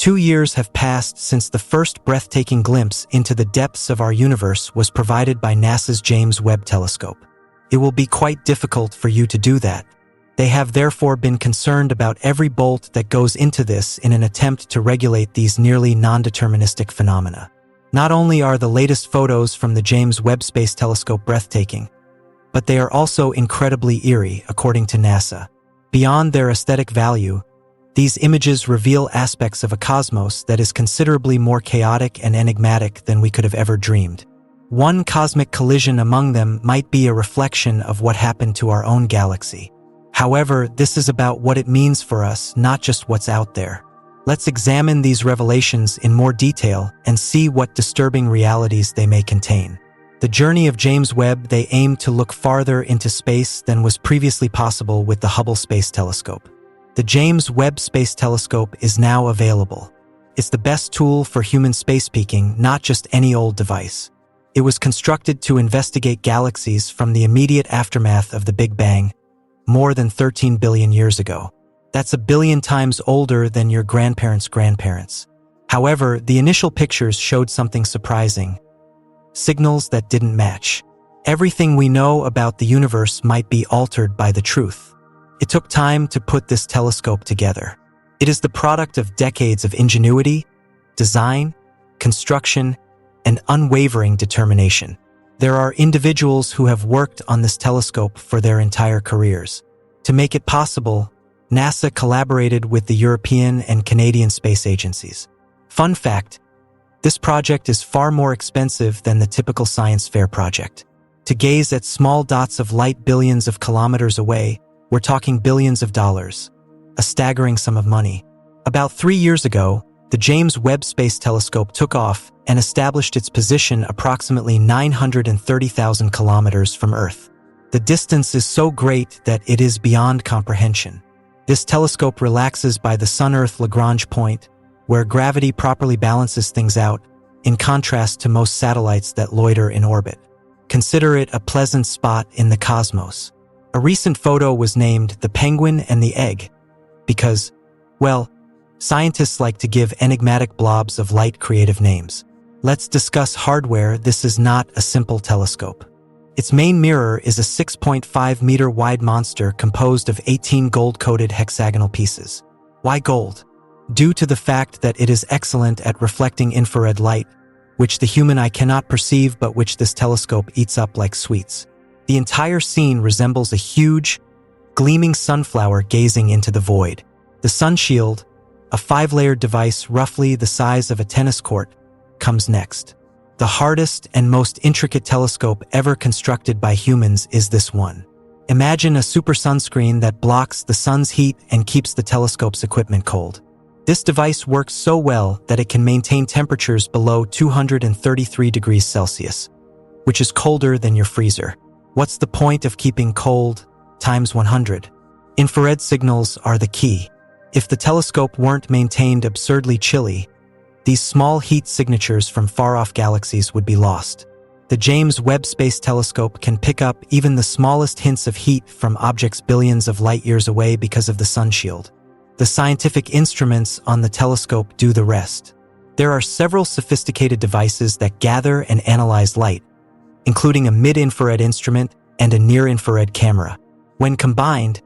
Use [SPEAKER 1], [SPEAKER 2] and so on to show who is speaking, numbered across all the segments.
[SPEAKER 1] 2 years have passed since the first breathtaking glimpse into the depths of our universe was provided by NASA's James Webb Telescope. It will be quite difficult for you to do that. They have therefore been concerned about every bolt that goes into this in an attempt to regulate these nearly non-deterministic phenomena. Not only are the latest photos from the James Webb Space Telescope breathtaking, but they are also incredibly eerie, according to NASA. Beyond their aesthetic value, these images reveal aspects of a cosmos that is considerably more chaotic and enigmatic than we could have ever dreamed. One cosmic collision among them might be a reflection of what happened to our own galaxy. However, this is about what it means for us, not just what's out there. Let's examine these revelations in more detail and see what disturbing realities they may contain. The journey of James Webb, they aim to look farther into space than was previously possible with the Hubble Space Telescope. The James Webb Space Telescope is now available. It's the best tool for human space peeking, not just any old device. It was constructed to investigate galaxies from the immediate aftermath of the Big Bang, more than 13 billion years ago. That's 1 billion times older than your grandparents' grandparents. However, the initial pictures showed something surprising. Signals that didn't match. Everything we know about the universe might be altered by the truth. It took time to put this telescope together. It is the product of decades of ingenuity, design, construction, and unwavering determination. There are individuals who have worked on this telescope for their entire careers. To make it possible, NASA collaborated with the European and Canadian space agencies. Fun fact, this project is far more expensive than the typical science fair project. To gaze at small dots of light billions of kilometers away, we're talking billions of dollars. A staggering sum of money. About 3 years ago, the James Webb Space Telescope took off and established its position approximately 930,000 kilometers from Earth. The distance is so great that it is beyond comprehension. This telescope relaxes by the Sun-Earth Lagrange point, where gravity properly balances things out, in contrast to most satellites that loiter in orbit. Consider it a pleasant spot in the cosmos. A recent photo was named The Penguin and the Egg, because, well, scientists like to give enigmatic blobs of light creative names. Let's discuss hardware. This is not a simple telescope. Its main mirror is a 6.5-meter wide monster composed of 18 gold-coated hexagonal pieces. Why gold? Due to the fact that it is excellent at reflecting infrared light, which the human eye cannot perceive but which this telescope eats up like sweets. The entire scene resembles a huge, gleaming sunflower gazing into the void. The sun shield, a 5-layered device roughly the size of a tennis court, comes next. The hardest and most intricate telescope ever constructed by humans is this one. Imagine a super sunscreen that blocks the sun's heat and keeps the telescope's equipment cold. This device works so well that it can maintain temperatures below 233 degrees Celsius, which is colder than your freezer. What's the point of keeping cold times 100? Infrared signals are the key. If the telescope weren't maintained absurdly chilly, these small heat signatures from far-off galaxies would be lost. The James Webb Space Telescope can pick up even the smallest hints of heat from objects billions of light-years away because of the sun shield. The scientific instruments on the telescope do the rest. There are several sophisticated devices that gather and analyze light, including a mid-infrared instrument and a near-infrared camera. When combined,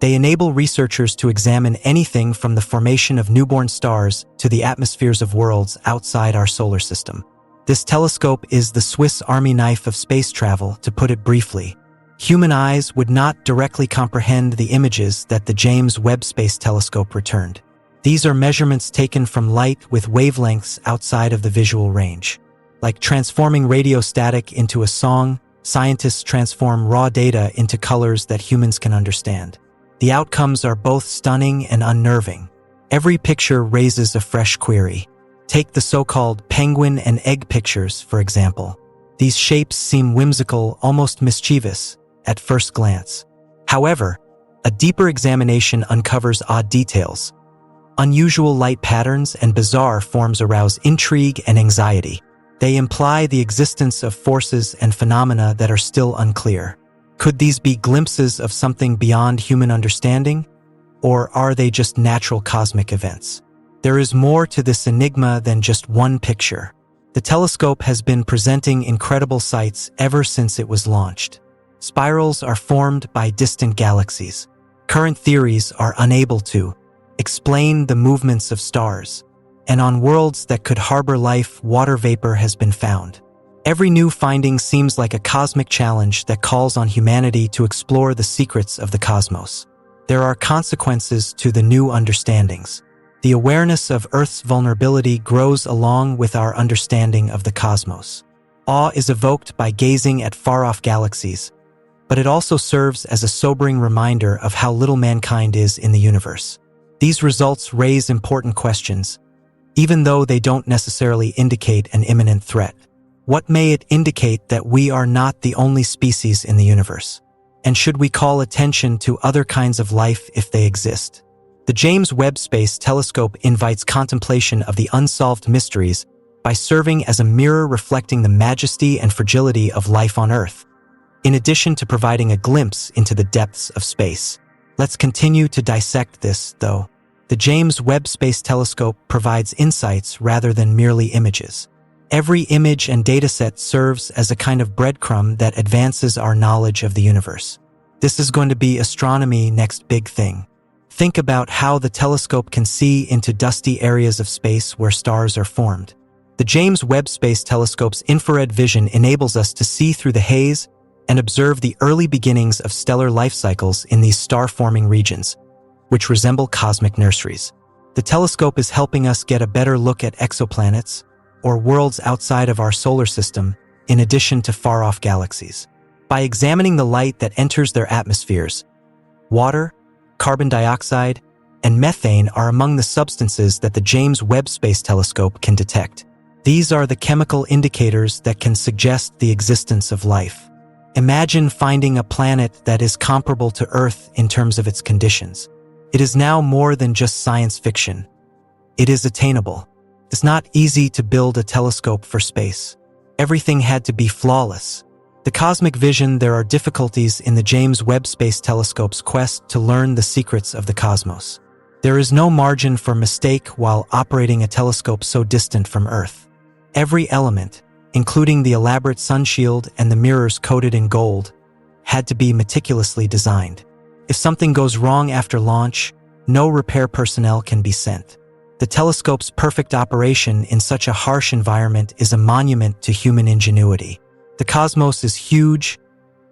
[SPEAKER 1] they enable researchers to examine anything from the formation of newborn stars to the atmospheres of worlds outside our solar system. This telescope is the Swiss Army knife of space travel, to put it briefly. Human eyes would not directly comprehend the images that the James Webb Space Telescope returned. These are measurements taken from light with wavelengths outside of the visual range. Like transforming radio static into a song, scientists transform raw data into colors that humans can understand. The outcomes are both stunning and unnerving. Every picture raises a fresh query. Take the so-called penguin and egg pictures, for example. These shapes seem whimsical, almost mischievous, at first glance. However, a deeper examination uncovers odd details. Unusual light patterns and bizarre forms arouse intrigue and anxiety. They imply the existence of forces and phenomena that are still unclear. Could these be glimpses of something beyond human understanding? Or are they just natural cosmic events? There is more to this enigma than just one picture. The telescope has been presenting incredible sights ever since it was launched. Spirals are formed by distant galaxies. Current theories are unable to explain the movements of stars. And on worlds that could harbor life, water vapor has been found. Every new finding seems like a cosmic challenge that calls on humanity to explore the secrets of the cosmos. There are consequences to the new understandings. The awareness of Earth's vulnerability grows along with our understanding of the cosmos. Awe is evoked by gazing at far-off galaxies, but it also serves as a sobering reminder of how little mankind is in the universe. These results raise important questions, even though they don't necessarily indicate an imminent threat. What may it indicate that we are not the only species in the universe? And should we call attention to other kinds of life if they exist? The James Webb Space Telescope invites contemplation of the unsolved mysteries by serving as a mirror reflecting the majesty and fragility of life on Earth. In addition to providing a glimpse into the depths of space, let's continue to dissect this, though. The James Webb Space Telescope provides insights rather than merely images. Every image and dataset serves as a kind of breadcrumb that advances our knowledge of the universe. This is going to be astronomy next big thing. Think about how the telescope can see into dusty areas of space where stars are formed. The James Webb Space Telescope's infrared vision enables us to see through the haze and observe the early beginnings of stellar life cycles in these star-forming regions, which resemble cosmic nurseries. The telescope is helping us get a better look at exoplanets, or worlds outside of our solar system, in addition to far-off galaxies. By examining the light that enters their atmospheres, water, carbon dioxide, and methane are among the substances that the James Webb Space Telescope can detect. These are the chemical indicators that can suggest the existence of life. Imagine finding a planet that is comparable to Earth in terms of its conditions. It is now more than just science fiction. It is attainable. It's not easy to build a telescope for space. Everything had to be flawless. The cosmic vision, there are difficulties in the James Webb Space Telescope's quest to learn the secrets of the cosmos. There is no margin for mistake while operating a telescope so distant from Earth. Every element, including the elaborate sunshield and the mirrors coated in gold, had to be meticulously designed. If something goes wrong after launch, no repair personnel can be sent. The telescope's perfect operation in such a harsh environment is a monument to human ingenuity. The cosmos is huge,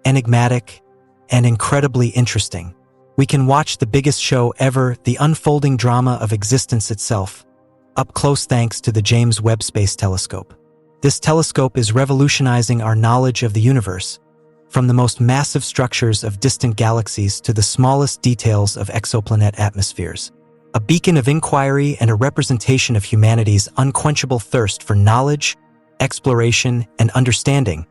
[SPEAKER 1] enigmatic, and incredibly interesting. We can watch the biggest show ever, the unfolding drama of existence itself, up close thanks to the James Webb Space Telescope. This telescope is revolutionizing our knowledge of the universe, from the most massive structures of distant galaxies to the smallest details of exoplanet atmospheres. A beacon of inquiry and a representation of humanity's unquenchable thirst for knowledge, exploration, and understanding.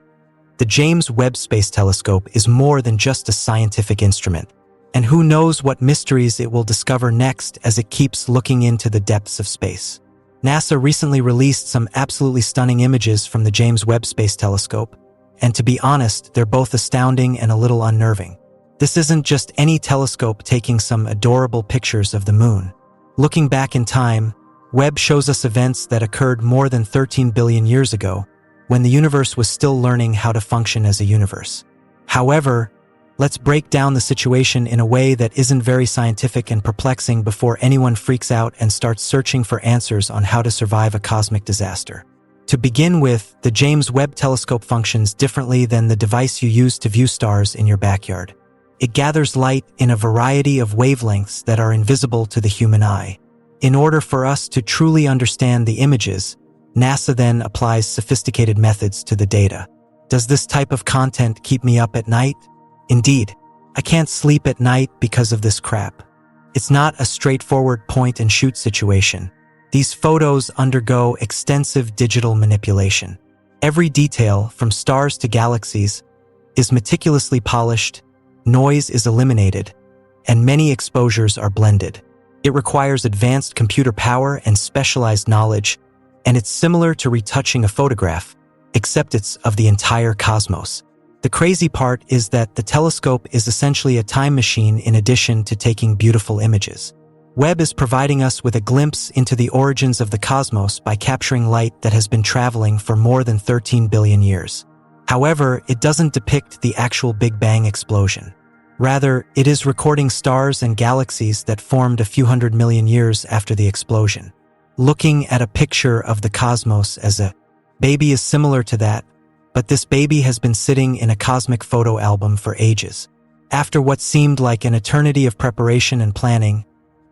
[SPEAKER 1] The James Webb Space Telescope is more than just a scientific instrument, and who knows what mysteries it will discover next as it keeps looking into the depths of space. NASA recently released some absolutely stunning images from the James Webb Space Telescope, and to be honest, they're both astounding and a little unnerving. This isn't just any telescope taking some adorable pictures of the moon. Looking back in time, Webb shows us events that occurred more than 13 billion years ago, when the universe was still learning how to function as a universe. However, let's break down the situation in a way that isn't very scientific and perplexing before anyone freaks out and starts searching for answers on how to survive a cosmic disaster. To begin with, the James Webb Telescope functions differently than the device you use to view stars in your backyard. It gathers light in a variety of wavelengths that are invisible to the human eye. In order for us to truly understand the images, NASA then applies sophisticated methods to the data. Does this type of content keep me up at night? Indeed, I can't sleep at night because of this crap. It's not a straightforward point-and-shoot situation. These photos undergo extensive digital manipulation. Every detail, from stars to galaxies, is meticulously polished, noise is eliminated, and many exposures are blended. It requires advanced computer power and specialized knowledge, and it's similar to retouching a photograph, except it's of the entire cosmos. The crazy part is that the telescope is essentially a time machine in addition to taking beautiful images. Webb is providing us with a glimpse into the origins of the cosmos by capturing light that has been traveling for more than 13 billion years. However, it doesn't depict the actual Big Bang explosion. Rather, it is recording stars and galaxies that formed a few hundred million years after the explosion. Looking at a picture of the cosmos as a baby is similar to that, but this baby has been sitting in a cosmic photo album for ages. After what seemed like an eternity of preparation and planning,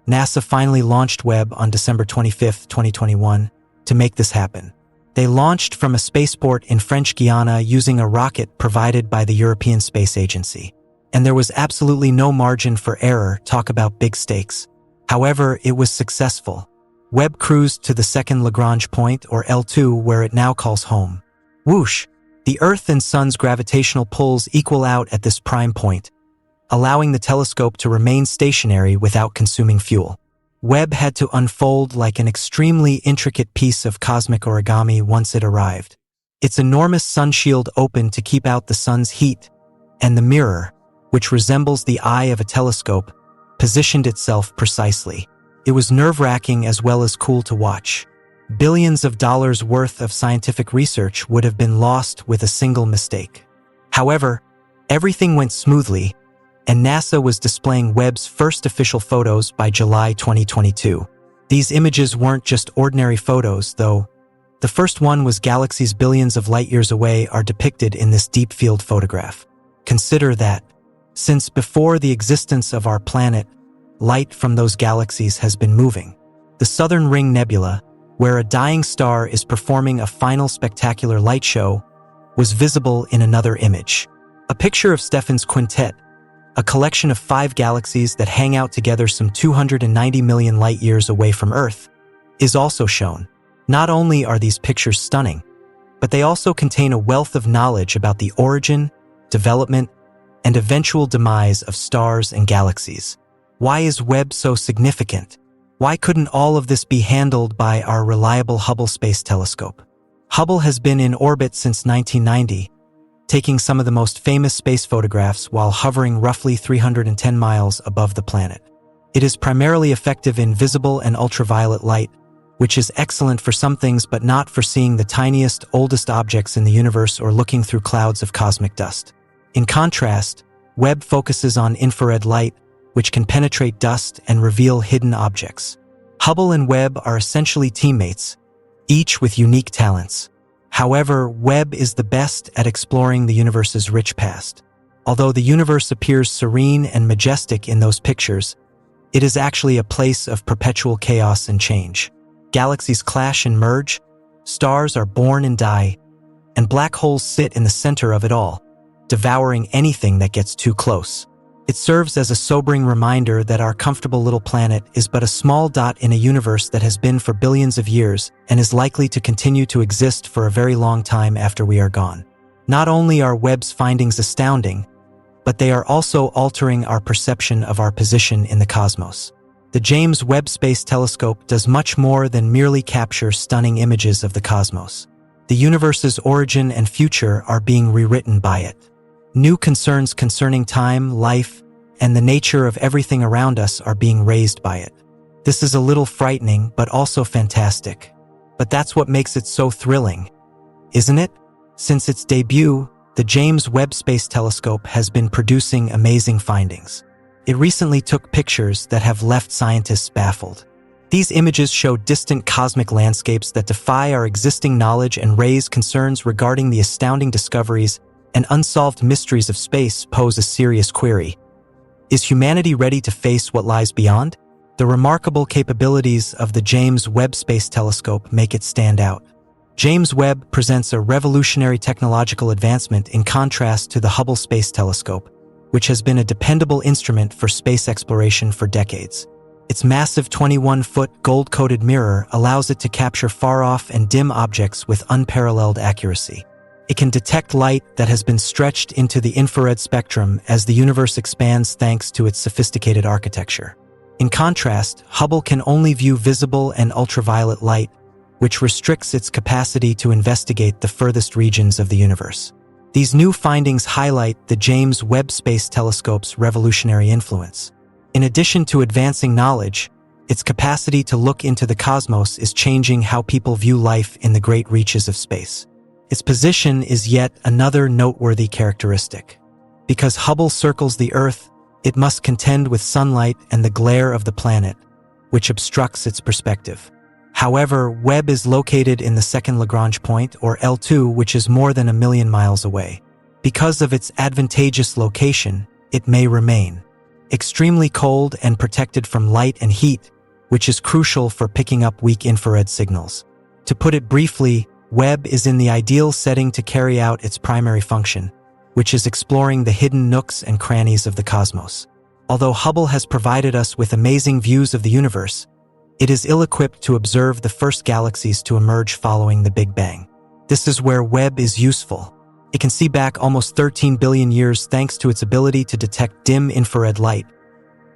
[SPEAKER 1] NASA finally launched Webb on December 25, 2021, to make this happen. They launched from a spaceport in French Guiana using a rocket provided by the European Space Agency. And there was absolutely no margin for error. Talk about big stakes. However, it was successful. Webb cruised to the second Lagrange point, or L2, where it now calls home. Whoosh! The Earth and Sun's gravitational pulls equal out at this prime point, allowing the telescope to remain stationary without consuming fuel. Webb had to unfold like an extremely intricate piece of cosmic origami once it arrived. Its enormous sun shield opened to keep out the sun's heat, and the mirror, which resembles the eye of a telescope, positioned itself precisely. It was nerve-wracking as well as cool to watch. Billions of dollars worth of scientific research would have been lost with a single mistake. However, everything went smoothly, and NASA was displaying Webb's first official photos by July 2022. These images weren't just ordinary photos, though. The first one was galaxies billions of light-years away are depicted in this deep-field photograph. Consider that, since before the existence of our planet, light from those galaxies has been moving. The Southern Ring Nebula, where a dying star is performing a final spectacular light show, was visible in another image. A picture of Stephan's Quintet, a collection of 5 galaxies that hang out together some 290 million light-years away from Earth, is also shown. Not only are these pictures stunning, but they also contain a wealth of knowledge about the origin, development, and eventual demise of stars and galaxies. Why is Webb so significant? Why couldn't all of this be handled by our reliable Hubble Space Telescope? Hubble has been in orbit since 1990, taking some of the most famous space photographs while hovering roughly 310 miles above the planet. It is primarily effective in visible and ultraviolet light, which is excellent for some things but not for seeing the tiniest, oldest objects in the universe or looking through clouds of cosmic dust. In contrast, Webb focuses on infrared light, which can penetrate dust and reveal hidden objects. Hubble and Webb are essentially teammates, each with unique talents. However, Webb is the best at exploring the universe's rich past. Although the universe appears serene and majestic in those pictures, it is actually a place of perpetual chaos and change. Galaxies clash and merge, stars are born and die, and black holes sit in the center of it all, devouring anything that gets too close. It serves as a sobering reminder that our comfortable little planet is but a small dot in a universe that has been for billions of years and is likely to continue to exist for a very long time after we are gone. Not only are Webb's findings astounding, but they are also altering our perception of our position in the cosmos. The James Webb Space Telescope does much more than merely capture stunning images of the cosmos. The universe's origin and future are being rewritten by it. New concerns concerning time, life, and the nature of everything around us are being raised by it. This is a little frightening, but also fantastic. But that's what makes it so thrilling, isn't it? Since its debut, the James Webb Space Telescope has been producing amazing findings. It recently took pictures that have left scientists baffled. These images show distant cosmic landscapes that defy our existing knowledge and raise concerns regarding the astounding discoveries and unsolved mysteries of space. Pose a serious query. Is humanity ready to face what lies beyond? The remarkable capabilities of the James Webb Space Telescope make it stand out. James Webb presents a revolutionary technological advancement in contrast to the Hubble Space Telescope, which has been a dependable instrument for space exploration for decades. Its massive 21-foot gold-coated mirror allows it to capture far-off and dim objects with unparalleled accuracy. It can detect light that has been stretched into the infrared spectrum as the universe expands thanks to its sophisticated architecture. In contrast, Hubble can only view visible and ultraviolet light, which restricts its capacity to investigate the furthest regions of the universe. These new findings highlight the James Webb Space Telescope's revolutionary influence. In addition to advancing knowledge, Its capacity to look into the cosmos is changing how people view life in the great reaches of space. Its position is yet another noteworthy characteristic. Because Hubble circles the Earth, it must contend with sunlight and the glare of the planet, which obstructs its perspective. However, Webb is located in the second Lagrange point, or L2, which is more than 1,000,000 miles away. Because of its advantageous location, it may remain extremely cold and protected from light and heat, which is crucial for picking up weak infrared signals. To put it briefly, Webb is in the ideal setting to carry out its primary function, which is exploring the hidden nooks and crannies of the cosmos. Although Hubble has provided us with amazing views of the universe, it is ill-equipped to observe the first galaxies to emerge following the Big Bang. This is where Webb is useful. It can see back almost 13 billion years thanks to its ability to detect dim infrared light,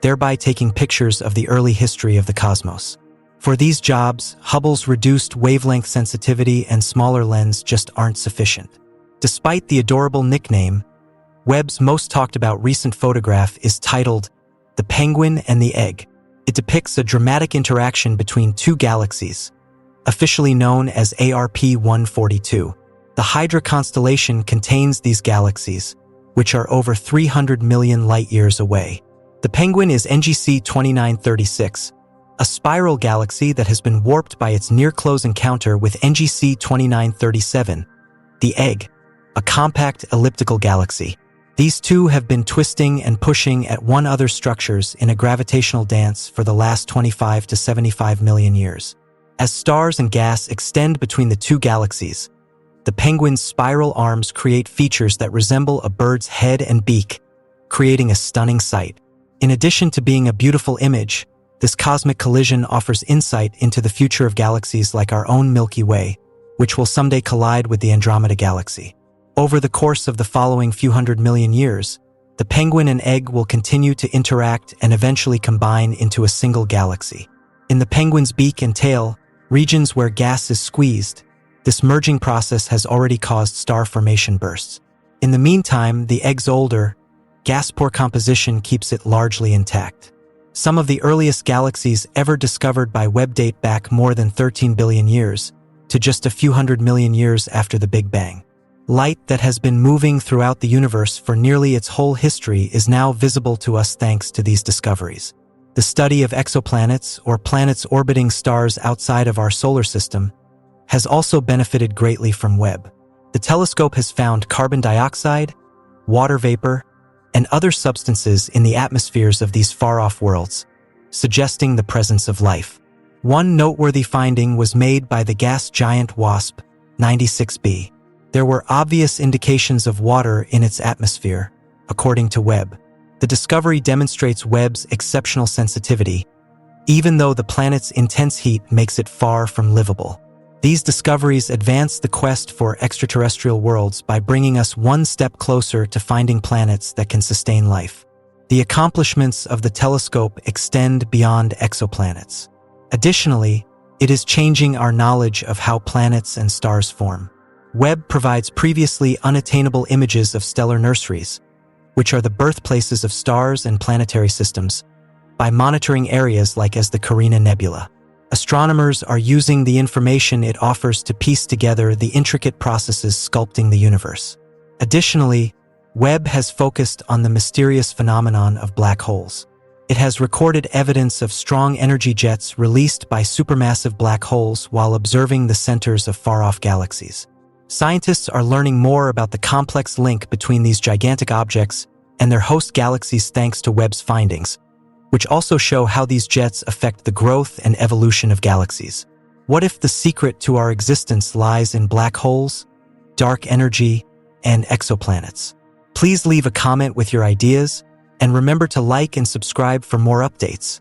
[SPEAKER 1] thereby taking pictures of the early history of the cosmos. For these jobs, Hubble's reduced wavelength sensitivity and smaller lens just aren't sufficient. Despite the adorable nickname, Webb's most talked about recent photograph is titled "The Penguin and the Egg." It depicts a dramatic interaction between two galaxies, officially known as ARP-142. The Hydra constellation contains these galaxies, which are over 300 million light-years away. The Penguin is NGC 2936, a spiral galaxy that has been warped by its near-close encounter with NGC 2937. The Egg, a compact elliptical galaxy. These two have been twisting and pushing at one other structures in a gravitational dance for the last 25 to 75 million years. As stars and gas extend between the two galaxies, the Penguin's spiral arms create features that resemble a bird's head and beak, creating a stunning sight. In addition to being a beautiful image, this cosmic collision offers insight into the future of galaxies like our own Milky Way, which will someday collide with the Andromeda Galaxy. Over the course of the following few hundred million years, the Penguin and Egg will continue to interact and eventually combine into a single galaxy. In the Penguin's beak and tail, regions where gas is squeezed, this merging process has already caused star formation bursts. In the meantime, the Egg's older, gas-poor composition keeps it largely intact. Some of the earliest galaxies ever discovered by Webb date back more than 13 billion years, to just a few hundred million years after the Big Bang. Light that has been moving throughout the universe for nearly its whole history is now visible to us thanks to these discoveries. The study of exoplanets, or planets orbiting stars outside of our solar system, has also benefited greatly from Webb. The telescope has found carbon dioxide, water vapor, and other substances in the atmospheres of these far-off worlds, suggesting the presence of life. One noteworthy finding was made by the gas giant WASP 96b. There were obvious indications of water in its atmosphere, according to Webb. The discovery demonstrates Webb's exceptional sensitivity, even though the planet's intense heat makes it far from livable. These discoveries advance the quest for extraterrestrial worlds by bringing us one step closer to finding planets that can sustain life. The accomplishments of the telescope extend beyond exoplanets. Additionally, it is changing our knowledge of how planets and stars form. Webb provides previously unattainable images of stellar nurseries, which are the birthplaces of stars and planetary systems, by monitoring areas like as the Carina Nebula. Astronomers are using the information it offers to piece together the intricate processes sculpting the universe. Additionally, Webb has focused on the mysterious phenomenon of black holes. It has recorded evidence of strong energy jets released by supermassive black holes while observing the centers of far-off galaxies. Scientists are learning more about the complex link between these gigantic objects and their host galaxies thanks to Webb's findings, which also show how these jets affect the growth and evolution of galaxies. What if the secret to our existence lies in black holes, dark energy, and exoplanets? Please leave a comment with your ideas, and remember to like and subscribe for more updates.